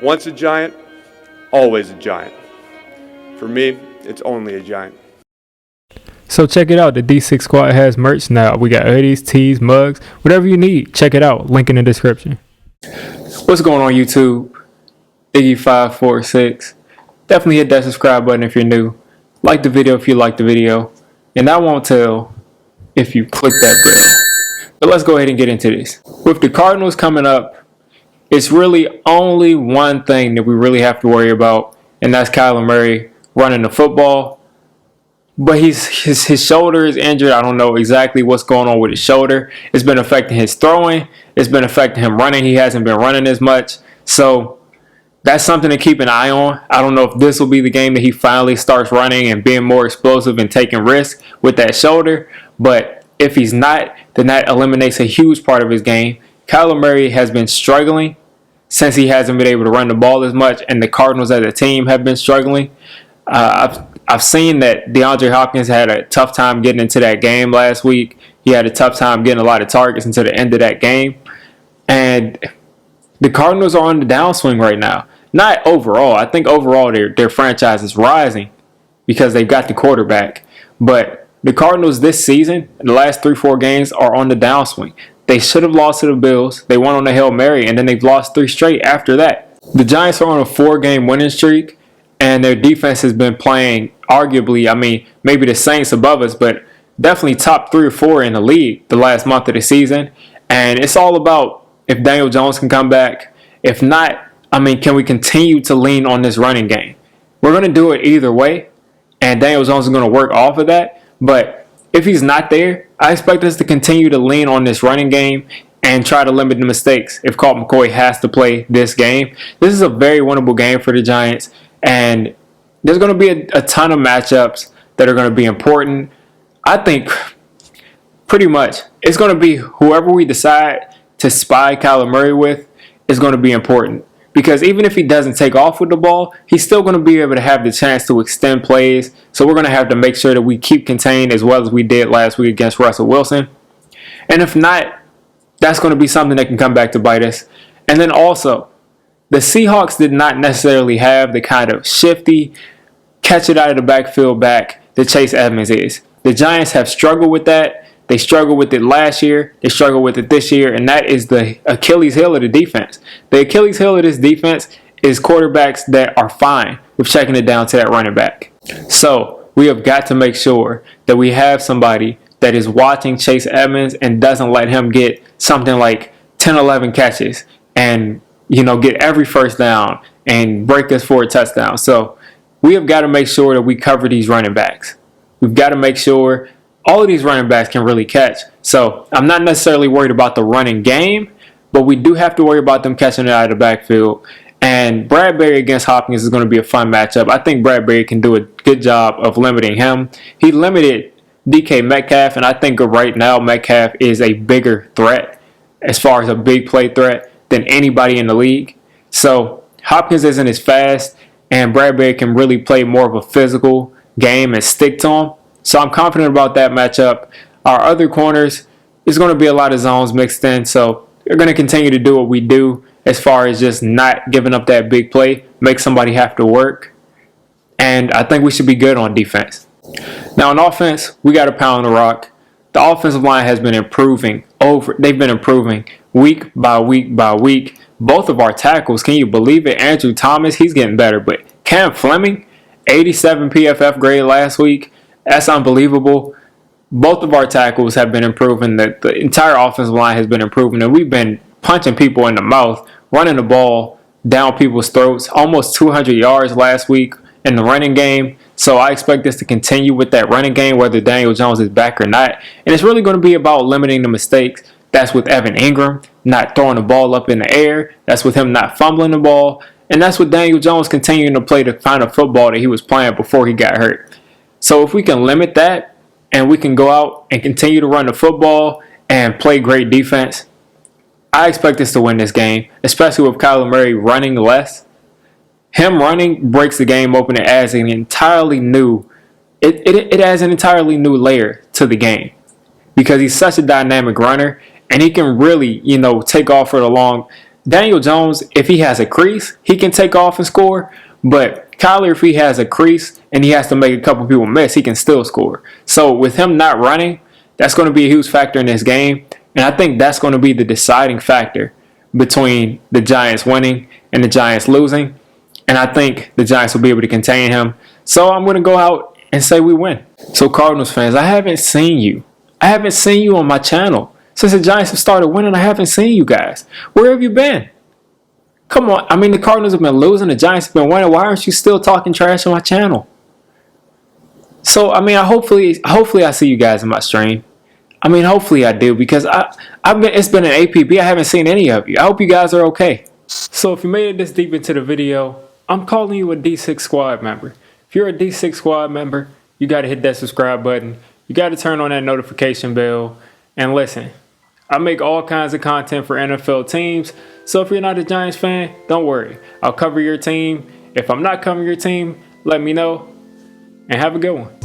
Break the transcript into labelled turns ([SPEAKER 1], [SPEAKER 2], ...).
[SPEAKER 1] Once a giant, always a giant. For me, it's only a giant.
[SPEAKER 2] So check it out. The D6 Squad has merch now. We got hoodies, tees, mugs, whatever you need. Check it out. Link in the description. What's going on, YouTube? Iggy546. Definitely hit that subscribe button if you're new. Like the video if you like the video. And I won't tell if you click that bell. But let's go ahead and get into this. With the Cardinals coming up, it's really only one thing that we really have to worry about, and that's Kyler Murray running the football. But his shoulder is injured. I don't know exactly what's going on with his shoulder. It's been affecting his throwing. It's been affecting him running. He hasn't been running as much. So that's something to keep an eye on. I don't know if this will be the game that he finally starts running and being more explosive and taking risks with that shoulder. But if he's not, then that eliminates a huge part of his game. Kyler Murray has been struggling since he hasn't been able to run the ball as much, and the Cardinals as a team have been struggling. I've seen that DeAndre Hopkins had a tough time getting into that game last week. He had a tough time getting a lot of targets until the end of that game. And the Cardinals are on the downswing right now. Not overall. I think overall their franchise is rising because they've got the quarterback. But the Cardinals this season, in the last 3-4 games, are on the downswing. They should have lost to the Bills. They won on the Hail Mary, and then they've lost 3 straight after that. The Giants are on a 4-game winning streak, and their defense has been playing arguably, maybe the Saints above us, but definitely top 3 or 4 in the league the last month of the season. And it's all about if Daniel Jones can come back. If not, can we continue to lean on this running game? We're going to do it either way, and Daniel Jones is going to work off of that. But if he's not there, I expect us to continue to lean on this running game and try to limit the mistakes if Colt McCoy has to play this game. This is a very winnable game for the Giants, and there's going to be a ton of matchups that are going to be important. I think pretty much it's going to be whoever we decide to spy Kyler Murray with is going to be important. Because even if he doesn't take off with the ball, he's still going to be able to have the chance to extend plays. So we're going to have to make sure that we keep contained as well as we did last week against Russell Wilson. And if not, that's going to be something that can come back to bite us. And then also, the Seahawks did not necessarily have the kind of shifty, catch it out of the backfield back that Chase Edmonds is. The Giants have struggled with that. They struggled with it last year. They struggled with it this year. And that is the Achilles heel of the defense. The Achilles heel of this defense is quarterbacks that are fine with checking it down to that running back. So we have got to make sure that we have somebody that is watching Chase Edmonds and doesn't let him get something like 10, 11 catches and, get every first down and break us for a touchdown. So we have got to make sure that we cover these running backs. We've got to make sure all of these running backs can really catch. So I'm not necessarily worried about the running game, but we do have to worry about them catching it out of the backfield. And Bradbury against Hopkins is going to be a fun matchup. I think Bradbury can do a good job of limiting him. He limited DK Metcalf, and I think right now Metcalf is a bigger threat as far as a big play threat than anybody in the league. So Hopkins isn't as fast, and Bradbury can really play more of a physical game and stick to him. So I'm confident about that matchup. Our other corners, there's going to be a lot of zones mixed in. So we're going to continue to do what we do as far as just not giving up that big play, make somebody have to work. And I think we should be good on defense. Now on offense, we got to pound the rock. The offensive line has been improving. They've been improving week by week by week. Both of our tackles, can you believe it? Andrew Thomas, he's getting better. But Cam Fleming, 87 PFF grade last week. That's unbelievable. Both of our tackles have been improving. The entire offensive line has been improving. And we've been punching people in the mouth, running the ball down people's throats. Almost 200 yards last week in the running game. So I expect this to continue with that running game, whether Daniel Jones is back or not. And it's really going to be about limiting the mistakes. That's with Evan Ingram not throwing the ball up in the air. That's with him not fumbling the ball. And that's with Daniel Jones continuing to play the kind of football that he was playing before he got hurt. So if we can limit that and we can go out and continue to run the football and play great defense, I expect us to win this game, especially with Kyler Murray running less. Him running breaks the game open and adds an entirely new it adds an entirely new layer to the game because he's such a dynamic runner and he can really, take off for the long Daniel Jones, if he has a crease, he can take off and score. But Kyler, if he has a crease and he has to make a couple people miss, he can still score. So with him not running, that's going to be a huge factor in this game. And I think that's going to be the deciding factor between the Giants winning and the Giants losing. And I think the Giants will be able to contain him. So I'm going to go out and say we win. So Cardinals fans, I haven't seen you. I haven't seen you on my channel. Since the Giants have started winning, I haven't seen you guys. Where have you been? Come on. I mean, the Cardinals have been losing. The Giants have been winning. Why aren't you still talking trash on my channel? So, I mean, hopefully I see you guys in my stream. I mean, hopefully I do, because it's been an APB. I haven't seen any of you. I hope you guys are okay. So if you made it this deep into the video, I'm calling you a D6 squad member. If you're a D6 squad member, you got to hit that subscribe button. You got to turn on that notification bell. And listen, I make all kinds of content for NFL teams. So if you're not a Giants fan, don't worry. I'll cover your team. If I'm not covering your team, let me know. And have a good one.